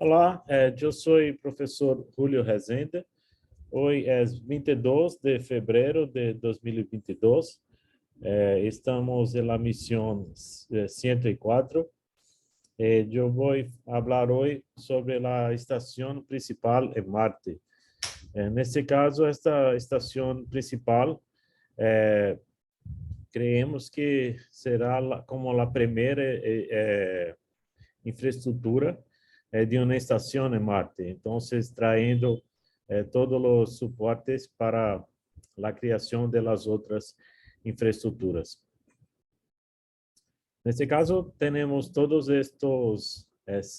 Olá, eu sou o professor Julio Rezende. Hoje é 22 de fevereiro de 2022. Estamos na missão 104. Eu vou falar hoje sobre a estação principal em Marte. Neste caso, esta estação principal, creemos que será como a primeira infraestrutura de uma estação em Marte. Então, traindo todos os suportes para a criação das outras infraestruturas. Neste caso, temos todos estes,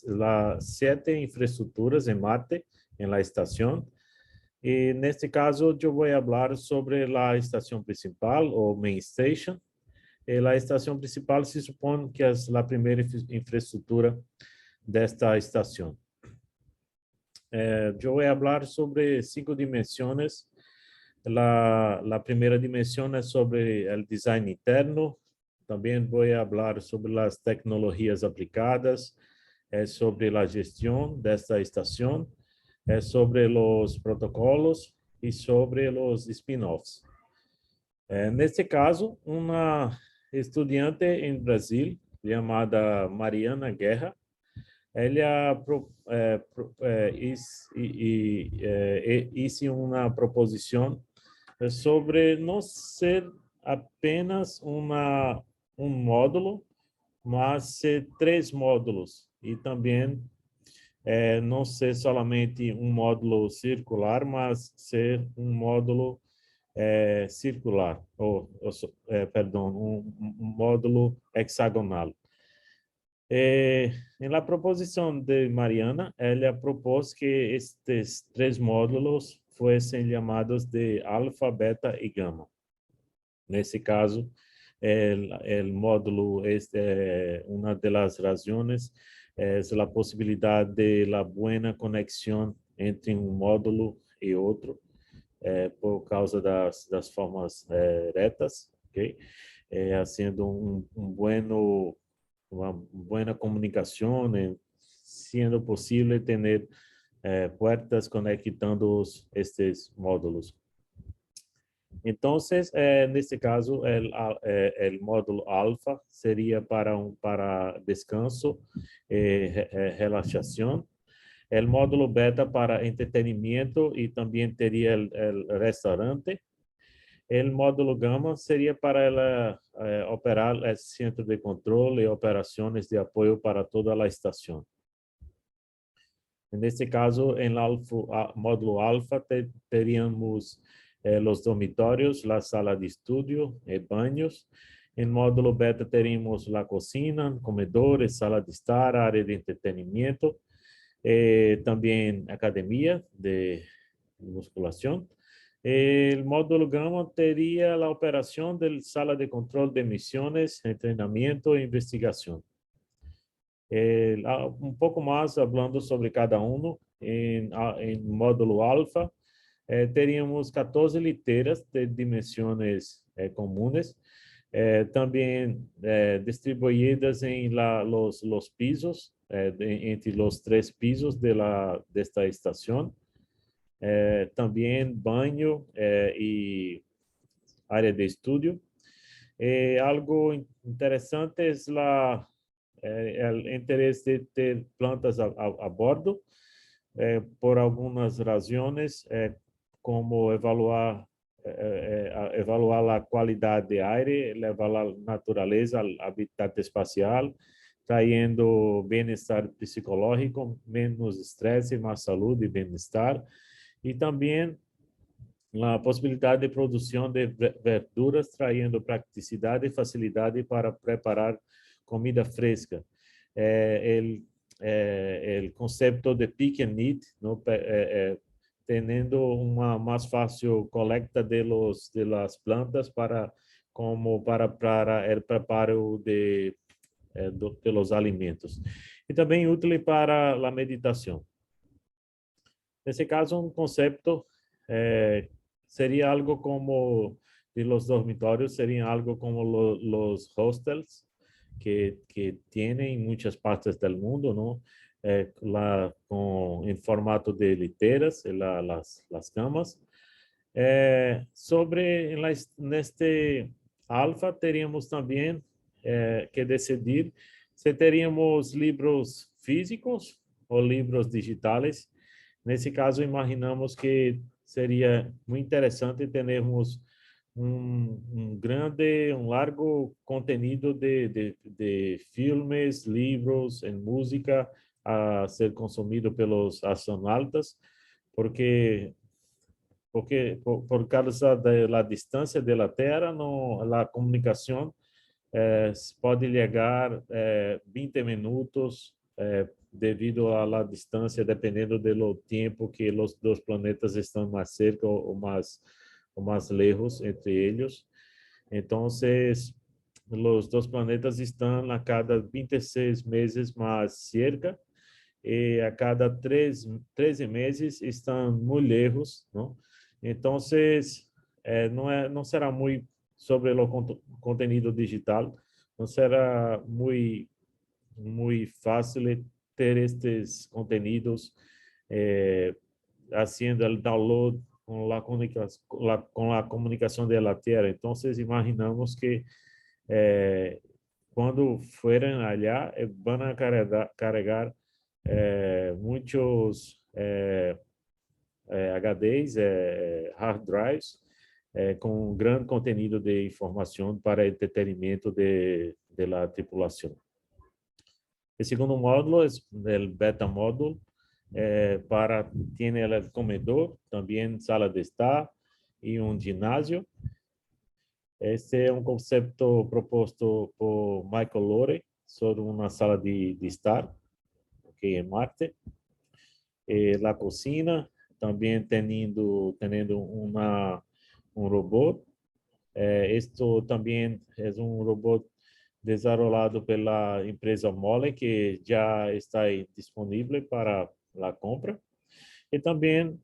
las 7 infraestruturas em Marte, em la estação. E neste caso, eu vou falar sobre a estação principal, ou main station. E a estação principal se supõe que é a primeira infraestrutura desta estação. Eu vou falar sobre 5 dimensões. A primeira dimensão é sobre o design interno. Também vou falar sobre as tecnologias aplicadas, sobre a gestão desta estação, sobre os protocolos e sobre os spin-offs. Neste caso, uma estudante em Brasil, chamada Mariana Guerra, ela hizo uma proposição sobre não ser apenas um módulo, mas ser 3 módulos e também não ser somente um módulo circular, mas ser um módulo circular, um módulo hexagonal. Em la proposição de Mariana, ela propôs que estes 3 módulos fossem chamados de alfa, beta e gama. Nesse caso, o módulo uma das razões é a possibilidade de la buena conexão entre um módulo e outro, por causa das formas retas, ok? Sendo uma boa comunicação, sendo possível ter portas conectando estes módulos. Então, neste caso, o módulo alfa seria para descanso e relaxação. O módulo beta para entretenimento e também teria o restaurante. O módulo gama seria para operar o centro de controle e operações de apoio para toda a estação. Neste caso, módulo alfa, teríamos os dormitórios, a sala de estudo e banhos. Em módulo beta, teríamos a cozinha, comedores, sala de estar, área de entretenimento, também academia de musculação. O módulo gama teria a operação da sala de controle de missões, treinamento e investigação. Pouco mais falando sobre cada um. Em módulo alfa, teríamos 14 literas de dimensões comuns, também distribuídas em los pisos, entre os 3 pisos desta estação. Também banho e área de estudo. Algo interessante é o interesse de ter plantas a bordo, por algumas razões, como evaluar a qualidade de ar, levar a natureza ao habitat espacial, traindo bem-estar psicológico, menos estresse, mais saúde e bem-estar. E também a possibilidade de produção de verduras, traindo praticidade e facilidade para preparar comida fresca. O conceito de pick and eat, tendo uma mais fácil coleta de las plantas para o preparo de los alimentos. E também útil para a meditação. Nesse caso, um conceito seria algo como de los dormitorios, seria algo como los hostels que tienen en muchas partes del mundo, ¿no? en formato de literas, las camas. Neste alfa, teríamos também que decidir se teríamos livros físicos ou livros digitais. Nesse caso, imaginamos que seria muito interessante termos largo contenido de filmes, livros e música a ser consumido pelos astronautas, porque por causa da distância da Terra, a comunicação pode chegar 20 minutos devido à distância, dependendo do tempo que os dois planetas estão mais cerca ou mais lejos entre eles. Então, os dois planetas estão a cada 26 meses mais cerca e a cada 13 meses estão muito lejos, não? Então, não será muito sobre o conteúdo digital, não será muito fácil ter estes conteúdos haciendo el download com a comunicação da Terra. Então, imaginamos que quando forem allá, vão carregar muitos HDs, hard drives, com grande conteúdo de informação para entretenimento da tripulação. O segundo módulo é o beta módulo, tiene el comedor, também sala de estar e ginásio. Este é um conceito proposto por Michael Lore sobre uma sala de estar, em Marte. A cocina, também tendo robô. Esto também é robô desenvolvido pela empresa Mole, que já está disponível para a compra. E também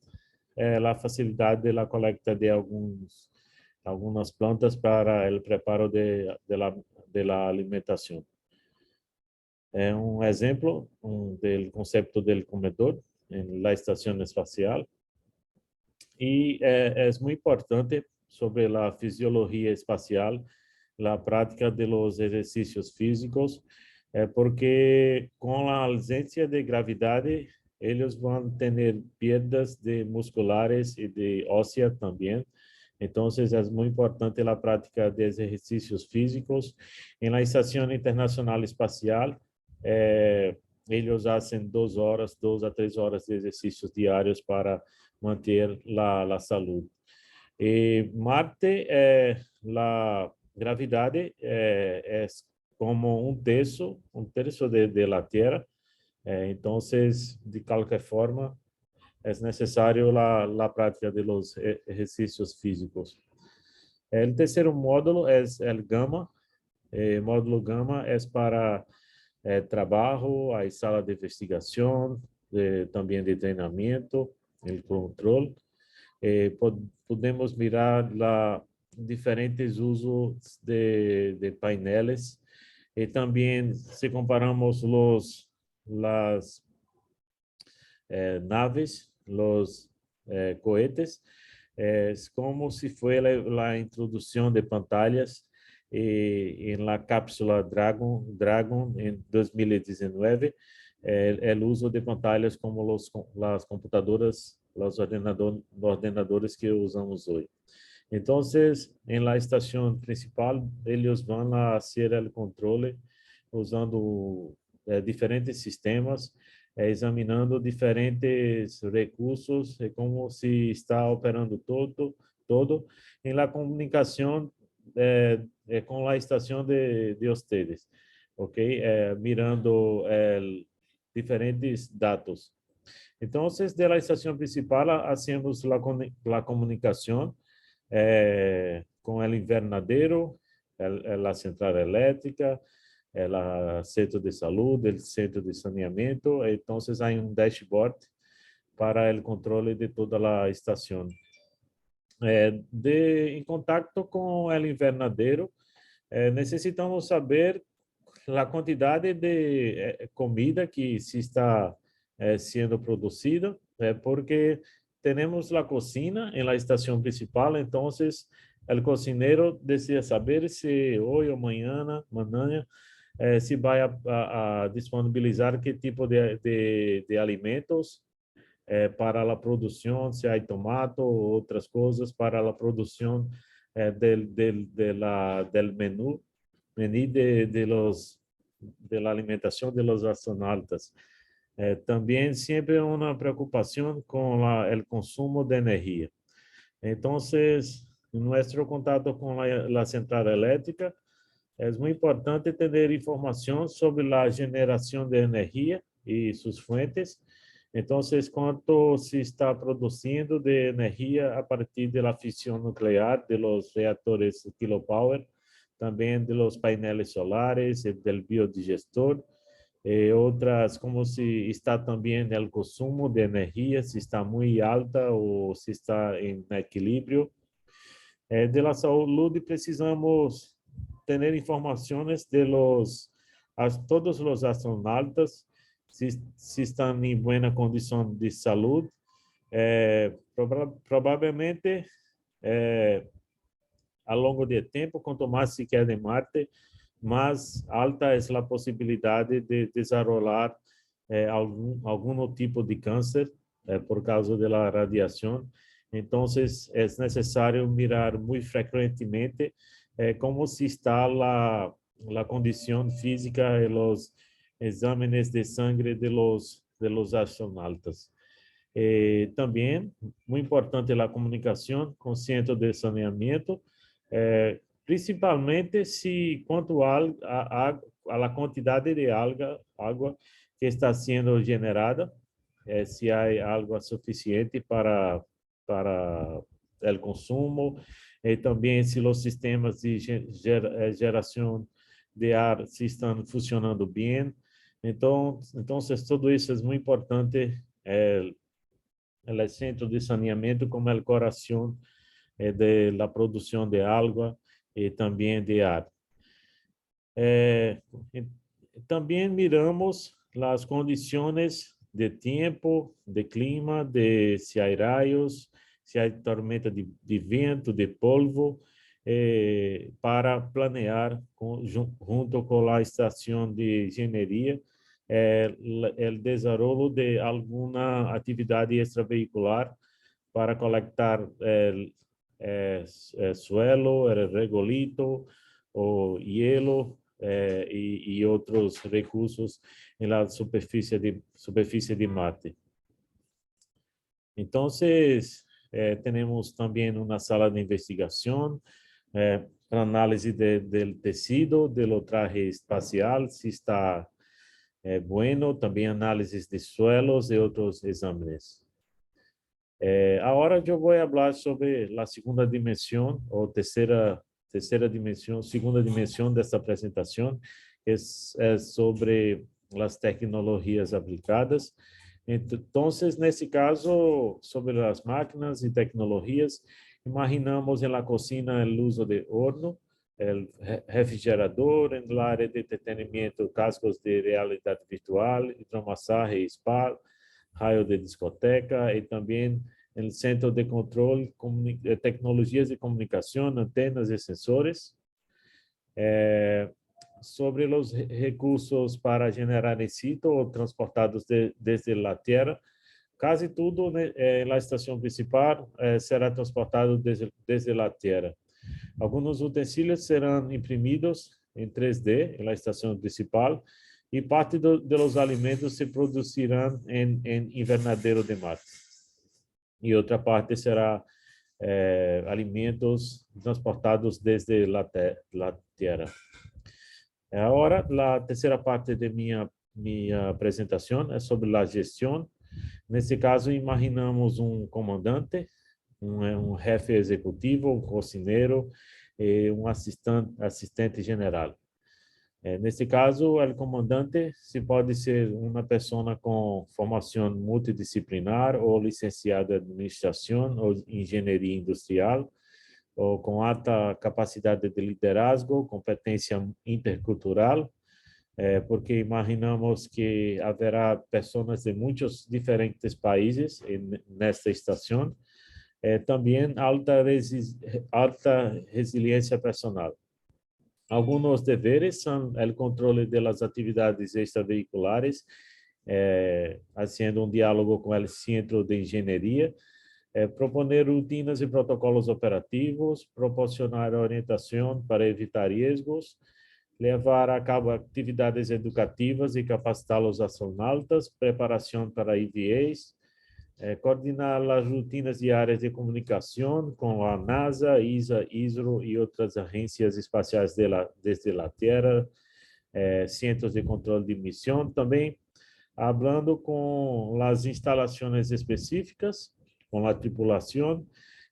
a facilidade da coleta de algumas plantas para o preparo da alimentação. É um exemplo do conceito do comedor na estação espacial. E é muito importante sobre a fisiologia espacial, a prática de los exercícios físicos, porque com a ausência de gravidade, eles vão ter perdas musculares e de óssea também. Então, é muito importante a prática de exercícios físicos. Na Estação Internacional Espacial, eles fazem 2 a 3 horas de exercícios diários para manter a saúde. Marte, a gravidade é como um terço da Terra. Então, de qualquer forma, é necessário a prática de los exercícios físicos. O terceiro módulo é o Gamma. O módulo Gamma é para trabalho, a sala de investigação, também de treinamento, o controle. Podemos mirar diferentes usos de painéis e também, se comparamos las naves, los cohetes, es como si fuera la introducción de pantallas en la cápsula Dragon en 2019, el uso de pantallas como las computadoras, los ordenadores que usamos hoy. Entonces, en la estación principal, ellos van a hacer el controle usando diferentes sistemas, examinando diferentes recursos, como se está operando todo en la comunicación con la estación de ustedes, ¿ok? Mirando diferentes datos. Entonces, de la estación principal, hacemos la comunicación con el invernadero, la central eléctrica, el centro de salud, el centro de saneamiento. Entonces, hay un dashboard para el control de toda la estación. En contacto con el invernadero, necesitamos saber a quantidade de comida que se está sendo produzida, porque temos a cozinha em la estação principal, então o cozinheiro decide saber se hoje ou amanhã se vai a disponibilizar que tipo de alimentos para a produção, se há tomate ou outras coisas para a produção del menú de la alimentação de los astronautas. Também sempre uma preocupação com o consumo de energia. Então, nosso contato com a central elétrica é muito importante ter informação sobre a geração de energia e suas fontes. Então, quanto se está produzindo de energia a partir da fissão nuclear de los reatores kilopower, também de los painéis solares, do biodigestor, outras, como se está também o consumo de energia, se está muito alta ou se está em equilíbrio. De la saúde, precisamos ter informações de todos os astronautas, se estão em boa condição de saúde. Provavelmente, ao longo do tempo, quanto mais se queda em Marte, mais alta é a possibilidade de desenvolver algum tipo de câncer por causa da radiação. Então, é necessário mirar muito frequentemente como se está a condição física e os exames de sangue de los astronautas. Também, muito importante a comunicação com o centro de saneamento, principalmente quanto à quantidade de água que está sendo gerada, se há água suficiente para o consumo, e também se os sistemas de geração de ar se estão funcionando bem. Então tudo isso é muito importante. O centro de saneamento como o coração da produção de água e também de ar. Também miramos as condições de tempo, de clima, de se há raios, se há tormenta de vento, de polvo, para planear junto com a estação de engenharia o desenvolvimento de alguma atividade extravehicular para coletar suelo, regolito, o hielo e outros recursos na superfície de Marte. Então, temos também uma sala de investigação para análise do tecido do traje espacial, se está bueno, também análises de suelos e outros exames. Agora eu vou falar sobre a segunda dimensão, ou terceira dimensão, segunda dimensão desta apresentação, que é sobre as tecnologias aplicadas. Então, nesse caso, sobre as máquinas e tecnologias, imaginamos na cozinha o uso de horno, refrigerador, em la área de entretenimento, cascos de realidade virtual, hidromassagem, spa, raio de discoteca e também no centro de controle, tecnologias de comunicação, antenas e sensores. Sobre os recursos para gerar em sítio ou transportados desde a Terra, quase tudo na estação principal será transportado desde a Terra. Alguns utensílios serão imprimidos em 3D na estação principal e parte dos alimentos se produzirão em invernadeiro de Marte. E outra parte será alimentos transportados desde a Terra. Agora, a terceira parte de minha apresentação é sobre a gestão. Nesse caso, imaginamos um comandante, um chefe executivo, um cozinheiro e um assistente general. Nesse caso, o comandante pode ser uma pessoa com formação multidisciplinar ou licenciado em administração ou engenharia industrial, ou com alta capacidade de liderazgo, competência intercultural, porque imaginamos que haverá pessoas de muitos diferentes países nesta estação. Também alta resiliência personal. Alguns deveres são o controle das atividades extravehiculares, fazendo diálogo com o Centro de Engenharia, proponer rotinas e protocolos operativos, proporcionar orientação para evitar riscos, levar a cabo atividades educativas e capacitar os astronautas, preparação para IVAs, coordenar as rotinas diárias de comunicação com a NASA, ESA, ISRO e outras agências espaciais desde a Terra, centros de controle de missão também, hablando com as instalações específicas, com a tripulação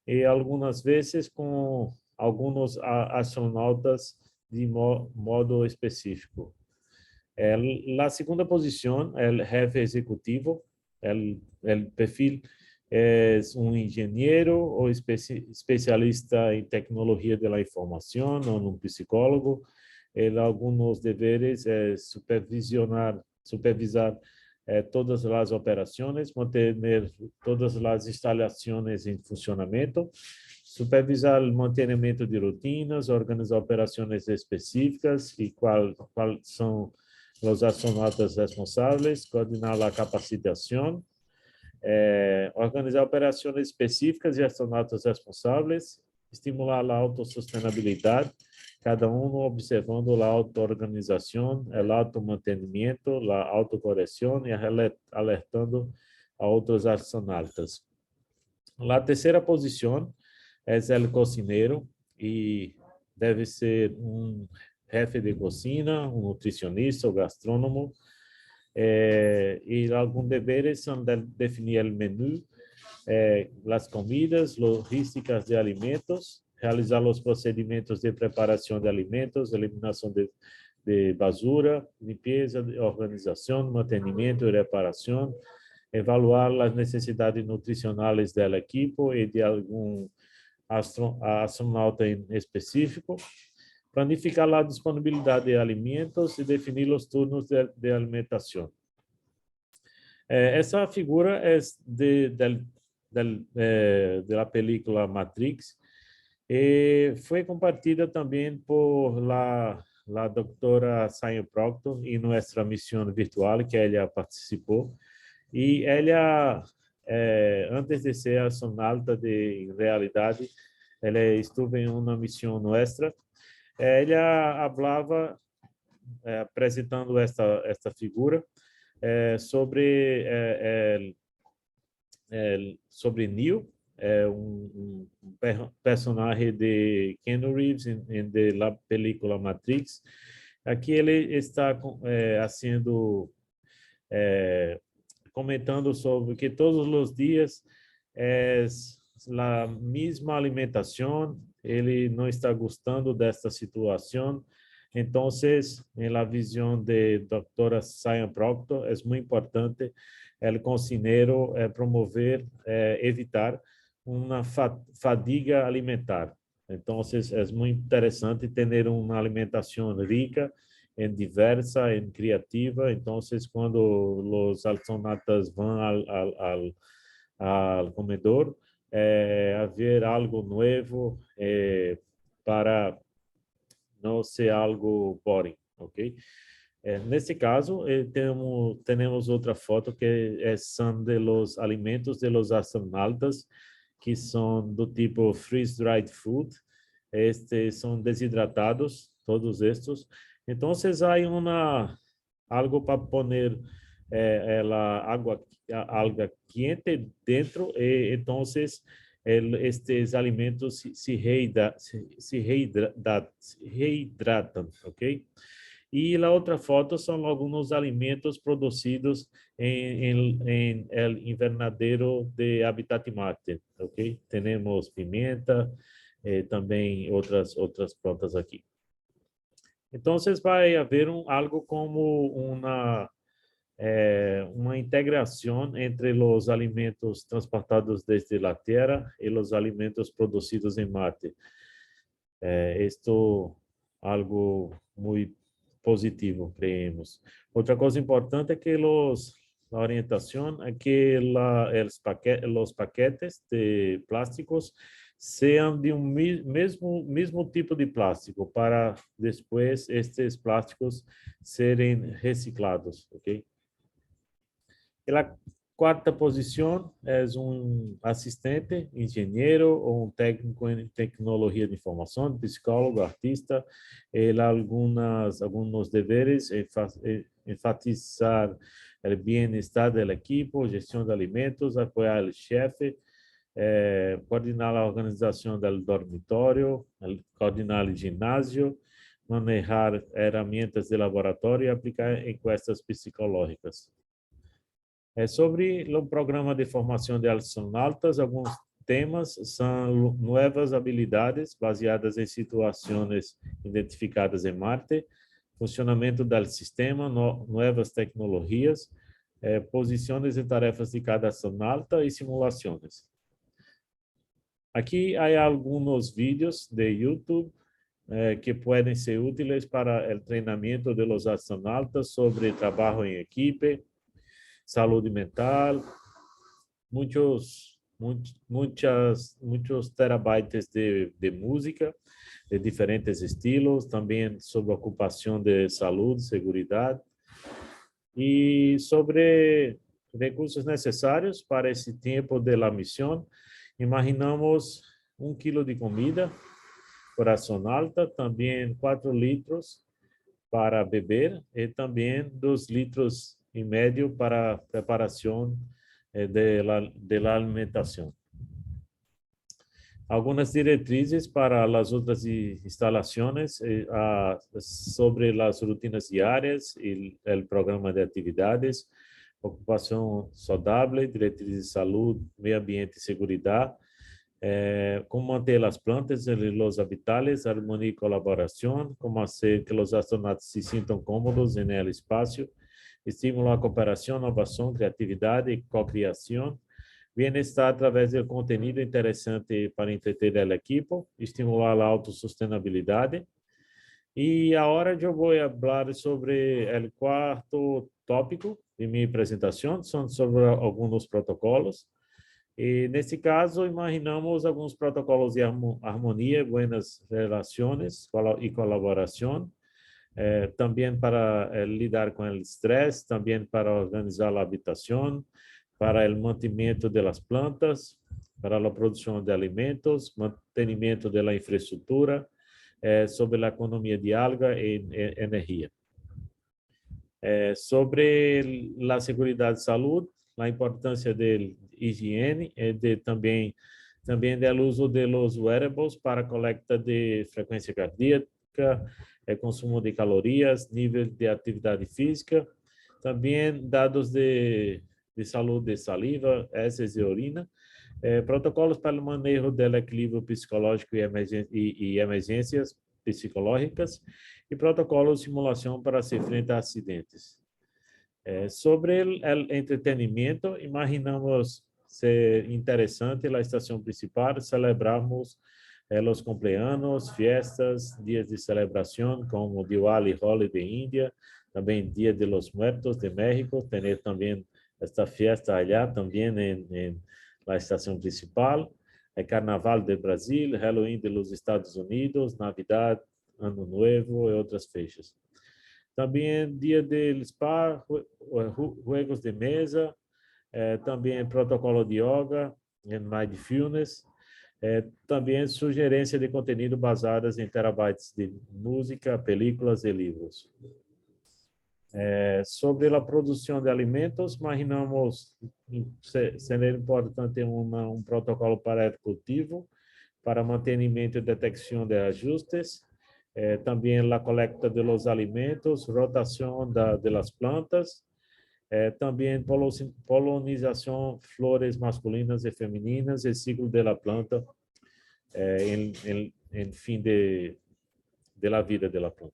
e algumas vezes com alguns astronautas de modo específico. A segunda posição é o jefe executivo. O perfil é engenheiro ou especialista em tecnologia da informação ou um psicólogo. Alguns deveres é supervisar todas as operações, manter todas as instalações em funcionamento, supervisar o mantenimento de rotinas, organizar operações específicas e quais são os astronautas responsáveis, coordenar a capacitação, organizar operações específicas e astronautas responsáveis, estimular a autossustentabilidade, cada um observando a auto-organização, o auto-mantenimento, a autocorreção e alertando a outros astronautas. A terceira posição é o cozinheiro e deve ser chefe de cozinha, nutricionista ou gastrônomo. E alguns deveres são definir o menu, as comidas, logísticas de alimentos, realizar os procedimentos de preparação de alimentos, eliminação de basura, limpeza, organização, mantenimento e reparação, evaluar as necessidades nutricionais da equipe e de algum astronauta em específico, planificar a disponibilidade de alimentos e definir os turnos de alimentação. Essa figura é da película Matrix e foi compartilhada também por a doutora Syan Proctor em nossa missão virtual que ela participou. E ela, antes de ser astronauta em realidade, ela esteve em uma missão nossa. Ela falava, apresentando esta figura, sobre Neo, personagem de Keanu Reeves em la película Matrix. Aqui ele está comentando sobre que todos os dias é a mesma alimentação, ele não está gostando desta situação. Então, na visão de doutora Syan Proctor, é muito importante o cozinheiro promover, evitar uma fadiga alimentar. Então, é muito interessante ter uma alimentação rica, em diversa, em criativa. Então, quando os astronautas vão ao comedor, haver algo novo para não ser algo boring, ok? Nesse caso, temos outra foto que são de los alimentos de los astronautas, que são do tipo freeze-dried food. São desidratados, todos estes. Então, há algo para poner alga quente dentro e então estes alimentos se reidratam, ok? E a outra foto são alguns alimentos produzidos em el invernadero de Habitat Marte, ok? Temos pimenta, também outras plantas aqui. Então, vai haver algo como uma integração entre os alimentos transportados desde a Terra e os alimentos produzidos em Marte. Isto algo muito positivo, creemos. Otra cosa importante es que la orientación es que los paquetes de plásticos sean de un mismo tipo de plástico para después estos plásticos serem reciclados, ¿ok? La cuarta posición es un asistente, ingeniero o un técnico en tecnología de información, psicólogo, artista. Algunos deberes, enfatizar el bienestar del equipo, gestión de alimentos, apoyar al jefe, coordinar la organización del dormitorio, coordinar el gimnasio, manejar herramientas de laboratorio y aplicar encuestas psicológicas. Sobre o programa de formação de astronautas, alguns temas são novas habilidades baseadas em situações identificadas em Marte, funcionamento do sistema, novas tecnologias, posições e tarefas de cada astronauta e simulações. Aqui há alguns vídeos de YouTube que podem ser úteis para o treinamento de los astronautas sobre trabalho em equipe, saúde mental, muitos terabytes de música de diferentes estilos, também sobre ocupação de saúde, segurança e sobre recursos necessários para esse tempo de la missão. Imaginamos 1 quilo de comida por astronauta, também 4 litros para beber e também 2 litros e medio para preparação de la alimentação. Algumas diretrizes para as outras instalações sobre as rotinas diárias e o programa de atividades, ocupação saudável, diretrizes de saúde, meio ambiente e segurança, como manter as plantas e os habitats, harmonia e colaboração, como fazer que os astronautas se sintam cômodos no espaço, estimular a cooperação, inovação, criatividade e cocriação, bem-estar através do conteúdo interessante para entreter a equipe, estimular a autosustentabilidade. E agora eu vou falar sobre o quarto tópico de minha apresentação, são sobre alguns protocolos. E nesse caso, imaginamos alguns protocolos de harmonia, boas relações e colaboração, também para lidar com o estresse, também para organizar a habitação, para o mantimento das plantas, para a produção de alimentos, mantenimento da infraestrutura, sobre a economia de água e energia. Sobre a segurança de saúde, a importância da higiene e também do uso de los wearables para coleta de frequência cardíaca, consumo de calorias, nível de atividade física, também dados de saúde de saliva, heces e urina, protocolos para o manejo do equilíbrio psicológico e emergências psicológicas e protocolos de simulação para hacer frente a acidentes. Sobre o entretenimento, imaginamos ser interessante a estação principal, celebrarmos os cumpleaños, fiestas, dias de celebração, como Diwali, Holi de Índia, também Dia de los Muertos de México, ter também esta fiesta allá, também na estação principal, Carnaval de Brasil, Halloween de los Estados Unidos, Navidad, Ano Nuevo e outras fechas. Também Dia del Spa, Juegos de Mesa, também protocolo de yoga, mindfulness, também sugerência de conteúdo baseadas em terabytes de música, películas e livros. Sobre a produção de alimentos, imaginamos ser importante um protocolo para o cultivo, para mantenimento e detecção de ajustes, também a coleta de los alimentos, rotação de las plantas, também polinização, flores masculinas e femininas, e ciclo de la planta, em fim de la vida de la planta.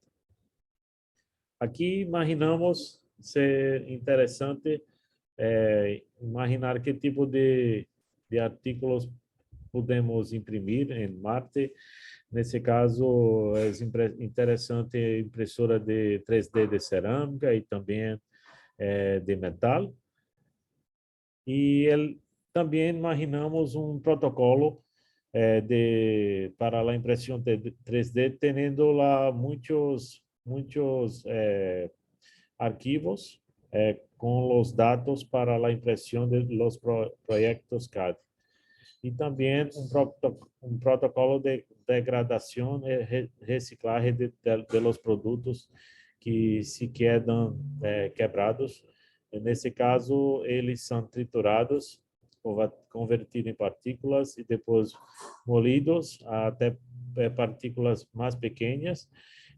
Aqui imaginamos ser interessante imaginar que tipo de artículos podemos imprimir em Marte. Nesse caso, é interessante a impressora de 3D de cerâmica e também de metal. E também imaginamos um protocolo para a impressão 3D, tendo lá muitos arquivos com os dados para a impressão de los projetos CAD. E também um protocolo de degradação e reciclagem de los produtos que se quedam quebrados. Nesse caso, eles são triturados, convertidos em partículas e depois molidos até partículas mais pequenas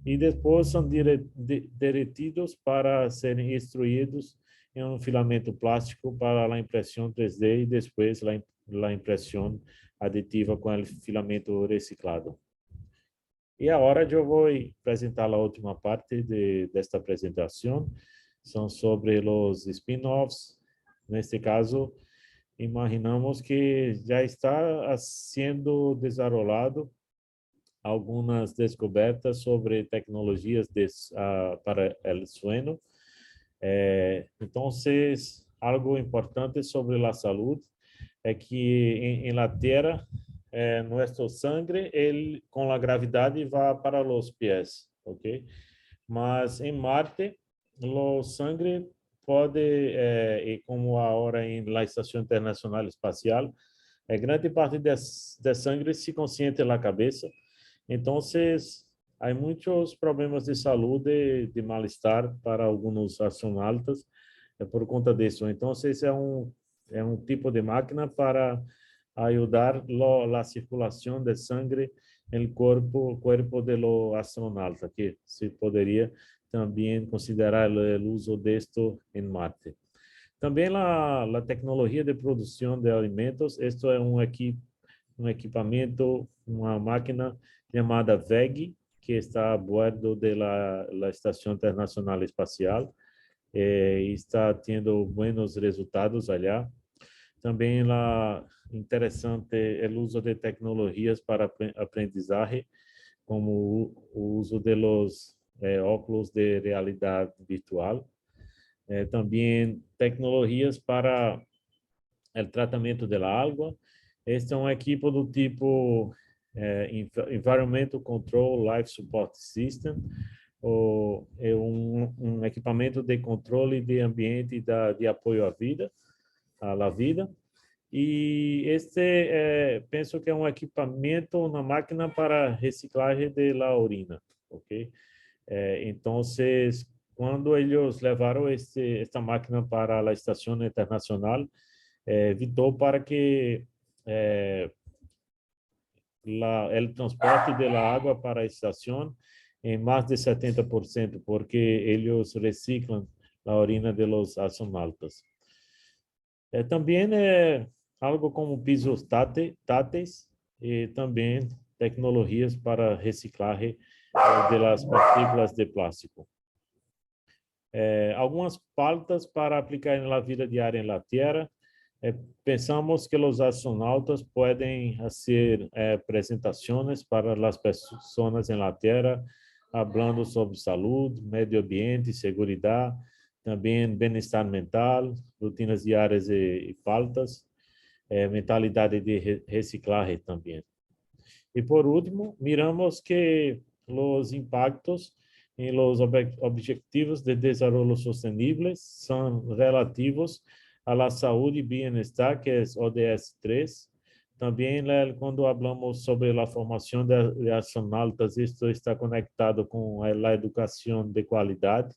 e depois são derretidos para serem extruídos em um filamento plástico para a impressão 3D e depois a impressão aditiva com o filamento reciclado. E agora eu vou apresentar a última parte desta apresentação, são sobre os spin-offs. Neste caso, imaginamos que já está sendo desenvolvido algumas descobertas sobre tecnologias para o sueño. Então, algo importante sobre a saúde é que em la Terra, nosso sangue, com a gravidade, vai para os pés, ok? Mas em Marte, o sangue pode, e como agora na Estação Internacional Espacial, grande parte de sangue se concentra na cabeça. Então, há muitos problemas de saúde, de mal-estar para alguns astronautas por conta disso. Então, é um tipo de máquina para ajudar a circulação de sangue no corpo do astronauta, que se poderia também considerar o uso disto em Marte. Também a tecnologia de produção de alimentos, isto é um equipamento, uma máquina chamada VEG, que está a bordo da Estação Internacional Espacial, e está tendo bons resultados allá. Também interessante o uso de tecnologias para aprendizagem, como o uso de óculos de realidade virtual. Também tecnologias para o tratamento da água. Este é um equipo do tipo Environmental Control Life Support System, é um equipamento de controle de ambiente e de apoio à vida. E penso que é um equipamento, uma máquina para reciclagem da urina, ok? Então, quando eles levaram esta máquina para a Estação Internacional, evitou para que o transporte da água para a estação em mais de 70%, porque eles reciclam a urina dos astronautas. Também algo como pisos táteis e também tecnologias para reciclagem das partículas de plástico. Algumas pautas para aplicar na vida diária na Terra. Pensamos que os astronautas podem fazer apresentações para as pessoas na Terra, falando sobre saúde, meio ambiente, segurança, também bem-estar mental, rotinas diárias e pautas, mentalidade de reciclagem também. E por último, miramos que os impactos em los objetivos de desenvolvimento sustentáveis são relativos a la saúde e bem-estar, que é ODS 3. Também, quando falamos sobre a formação de astronautas, isto está conectado com a educação de qualidade,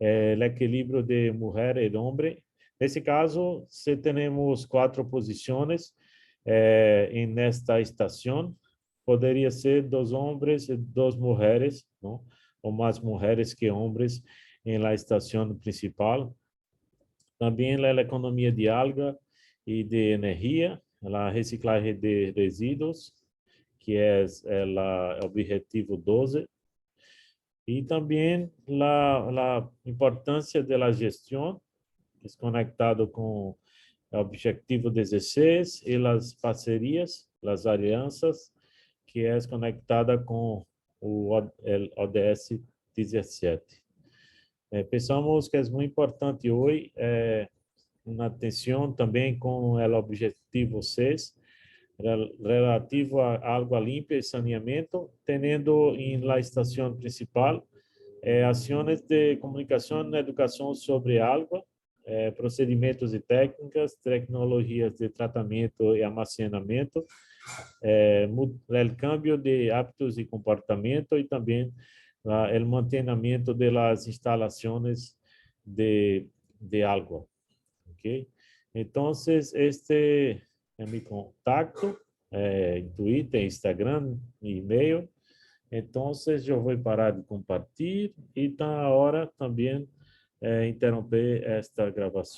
o equilíbrio de mulher e homem. Nesse caso, se temos 4 posições nesta estação, poderia ser 2 homens e 2 mulheres, não? Ou mais mulheres que homens na estação principal. Também a economia de água e de energia, a reciclagem de resíduos, que é o objetivo 12. E também a importância da gestão, desconectado com objetivo 16 e as parcerias, as alianças, que é conectada com o ODS 17. Pensamos que é muito importante hoje uma atenção também com o objetivo 6, relativo a água limpa e saneamento, tendo em la estação principal ações de comunicação e educação sobre água, procedimentos e técnicas, tecnologias de tratamento e armazenamento, o cambio de hábitos e comportamento e também o mantenimento das instalações de água, ¿ok? Então, este é meu contato, em Twitter, Instagram, e-mail. Então, eu vou parar de compartilhar e está a hora também interromper esta gravação.